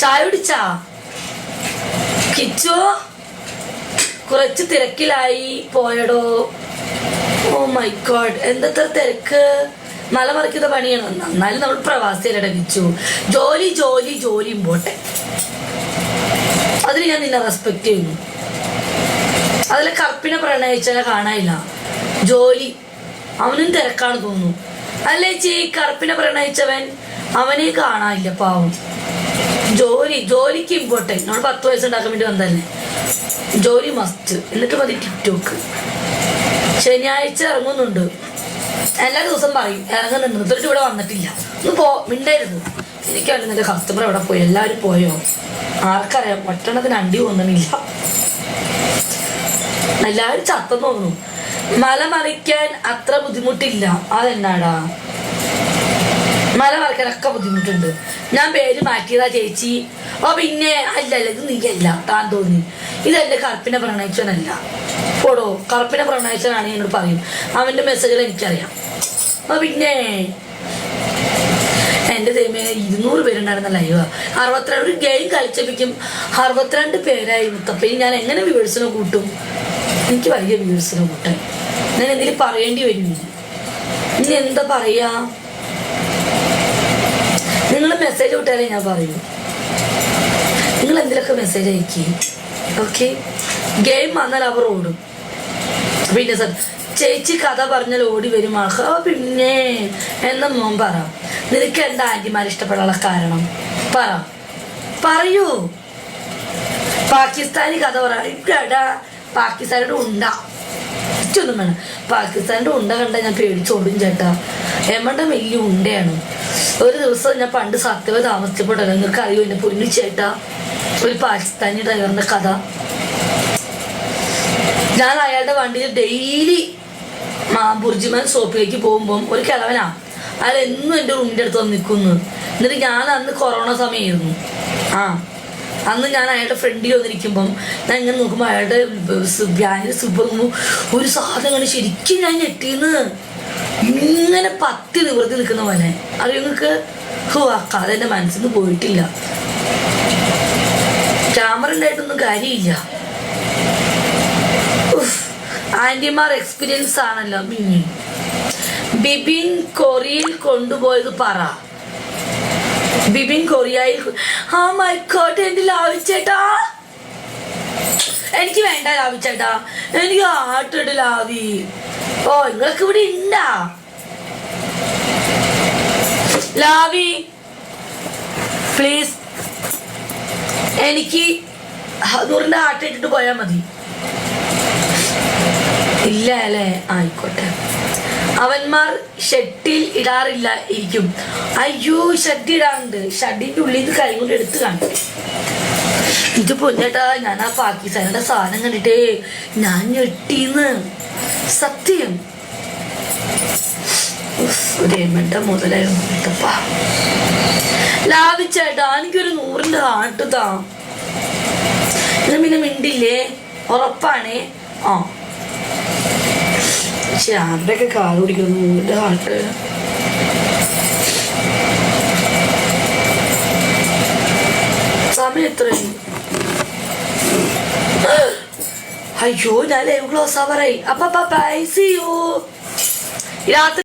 ചായ കുടിച്ചാ കിച്ചോ? കുറച്ച് തിരക്കിലായി പോയടോ. ഓ മൈ ഗോഡ്, എന്തത്ര തിരക്ക്? മല മറിക്കുന്ന പണിയാണ്. എന്നാലും നമ്മൾ പ്രവാസിയല്ലേ കിച്ചു. ജോലി ജോലി ജോലി ഇമ്പോർട്ടൻ്റ്. അതിന് ഞാൻ നിന്നെ റെസ്പെക്ട് ചെയ്യുന്നു. അതിലെ കറുപ്പിനെ പ്രണയിച്ചാൽ കാണാനില്ല. ജോലി അവനും തിരക്കാണ് തോന്നുന്നു അല്ലേ ചേച്ചി? കറുപ്പിനെ പ്രണയിച്ചവൻ അവനെ കാണാനില്ല പാവം. ജോലിക്ക് ഇമ്പോർട്ടൻറ്റ്. നമ്മൾ 10 വയസ്സുണ്ടാക്കാൻ വേണ്ടി വന്നതല്ലേ. ജോലി മസ്റ്റ്. എന്നിട്ട് മതി ടിക്ടോക്ക്. ശനിയാഴ്ച ഇറങ്ങുന്നുണ്ട്. എല്ലാ ദിവസം പറയും ഇറങ്ങുന്നുണ്ട്. എന്നിട്ട് ഇവിടെ വന്നിട്ടില്ല. ഒന്ന് മിണ്ടായിരുന്നു. എനിക്കറിയാം നിന്റെ കസ്റ്റമർ എവിടെ പോയി. എല്ലാവരും പോയോ? ആർക്കറിയാം. പട്ടണത്തിന് അണ്ടി ഒന്നുമില്ല. എല്ലാവരും ചത്തെന്ന് തോന്നുന്നു. മല മറിക്കാൻ അത്ര ബുദ്ധിമുട്ടില്ല. അതെന്നാടാ? മല മറിക്കാനൊക്കെ ബുദ്ധിമുട്ടുണ്ട്. ഞാൻ പേര് മാറ്റിയതാ ചേച്ചി. ഓ പിന്നെ അല്ലല്ല, ഇത് നീയല്ല, താൻ തോന്നി. ഇതെന്റെ കറുപ്പിനെ പ്രണയിച്ചവനല്ല. പോടോ, കറുപ്പിനെ പ്രണയിച്ചവനാണ് എന്നോട് പറയും. അവന്റെ മെസ്സേജുകൾ എനിക്കറിയാം. ഓ പിന്നെ എന്റെ ദൈവമേ, 200 പേരുണ്ടായിരുന്ന ലൈവ്. 62 ഒരു ഗെയിം കളിച്ചപ്പിക്കും 62 പേരായി. മുത്തപ്പനി ഞാൻ എങ്ങനെ വ്യൂവേഴ്സിനെ കൂട്ടും? എനിക്ക് വലിയ വ്യൂവേഴ്സിനെ കൂട്ടാൻ ഞാൻ എന്തെങ്കിലും പറയേണ്ടി വരും. ഇനി എന്താ പറയാ? നിങ്ങൾ മെസ്സേജ് വിട്ടാലേ ഞാൻ പറയൂ. നിങ്ങൾ എന്തിലൊക്കെ മെസ്സേജ് അയക്കും. ഓക്കെ, ഗെയിം വന്നാൽ അവർ ഓടും. പിന്നെ സർ ചേച്ചി കഥ പറഞ്ഞാൽ ഓടി വരും ആൾക്കാർ. പിന്നെ എന്ന മോൻ പറ, നിനക്ക് എന്താ ആന്റിമാരെ ഇഷ്ടപ്പെടാനുള്ള കാരണം? പറയൂ. പാകിസ്ഥാനി കഥ പറയാ. പാകിസ്ഥാനിയുടെ ഉണ്ട ഒന്നും വേണം. പാകിസ്ഥാനിന്റെ ഉണ്ട കണ്ട ഞാൻ പേടിച്ചോടും ചേട്ടാ. എമ്മന്റെ വലിയ ഉണ്ടയാണ്. ഒരു ദിവസം ഞാൻ പണ്ട് സത്യവ താമസിച്ചപ്പോഴല്ല, നിങ്ങൾക്ക് അറിയോ എന്നെ പൊന്നു ചേട്ടാ, ഒരു പാകിസ്ഥാനി ഡ്രൈവറിന്റെ കഥ. ഞാൻ അയാളുടെ വണ്ടിയിൽ ഡെയിലി ബുർജിമാൻ ഷോപ്പിലേക്ക് പോകുമ്പോൾ ഒരു കിളവനാ അയാൾ എന്നും എൻ്റെ റൂമിൻ്റെ അടുത്ത് വന്ന് നിൽക്കുന്നു. എന്നിട്ട് ഞാൻ അന്ന് കൊറോണ സമയമായിരുന്നു. അന്ന് ഞാൻ അയാളുടെ ഫ്രണ്ടിൽ വന്നിരിക്കുമ്പം ഞാൻ ഇങ്ങനെ നോക്കുമ്പോൾ അയാളുടെ വ്യാനിൽ സൂപ്പർ ഒരു സാധനം ശരിക്കും ഞാൻ ഞെട്ടിന്ന് ഇങ്ങനെ പത്തി നിവൃത്തി നിൽക്കുന്ന പോലെ. അറിയോ നിങ്ങൾക്ക്? ആ കഥ എൻ്റെ മനസ്സിൽ നിന്ന് പോയിട്ടില്ല. ക്യാമറ ഉണ്ടായിട്ടൊന്നും കാര്യമില്ല. ആന്റിമാർ എക്സ്പീരിയൻസ് ആണല്ലോ. ബിബിൻ കൊറിയയിൽ കൊണ്ടുപോയത് പറ. ബിബിൻ കൊറിയയിൽ. ആ മൈ ഗോഡ്, എന്റെ ലാവിച്ചേട്ടാ. എനിക്ക് വേണ്ട ലാവിച്ചേട്ടാ, എനിക്ക് ആട്ടിട്ട് ലാവി. ഓ നിങ്ങൾക്ക് ഇവിടെ ഉണ്ടാ ലാവി? പ്ലീസ് എനിക്ക് 100ന്റെ ആട്ടിട്ടിട്ട് പോയാൽ മതി. ഇല്ല അല്ലേ? ആയിക്കോട്ടെ. അവന്മാർ ഷട്ടിൽ ഇടാറില്ല ഇരിക്കും. അയ്യോ, ഷഡ് ഇടാറുണ്ട്. ഷഡിന്റെ ഉള്ളിൽ നിന്ന് കൈ കൊണ്ട് എടുത്ത് കാണിക്കും. ഇത് പൊന്നേട്ടാ, ഞാൻ ആ പാകിസ്ഥാനിയുടെ സാധനം കണ്ടിട്ടേ ഞാൻ ഞെട്ടീന്ന്. സത്യം. രേമന്റെ മുതലായിരുന്നു. ലാഭിച്ചേട്ടാ, എനിക്കൊരു 100ന്റെ ആട്ടുതാ. ഞാൻ പിന്നെ മിണ്ടില്ലേ? ഉറപ്പാണേ. പക്ഷെ ആരുടെയൊക്കെ കാറ് പിടിക്കുന്നു 100ന്റെ ആട്ട്. സമയം എത്രയായി? അയ്യോ, ഞാൻ ലൈവ് ക്ലോസ് ആവാറായി. അപ്പൊ ബൈ, സീ യു. രാത്രി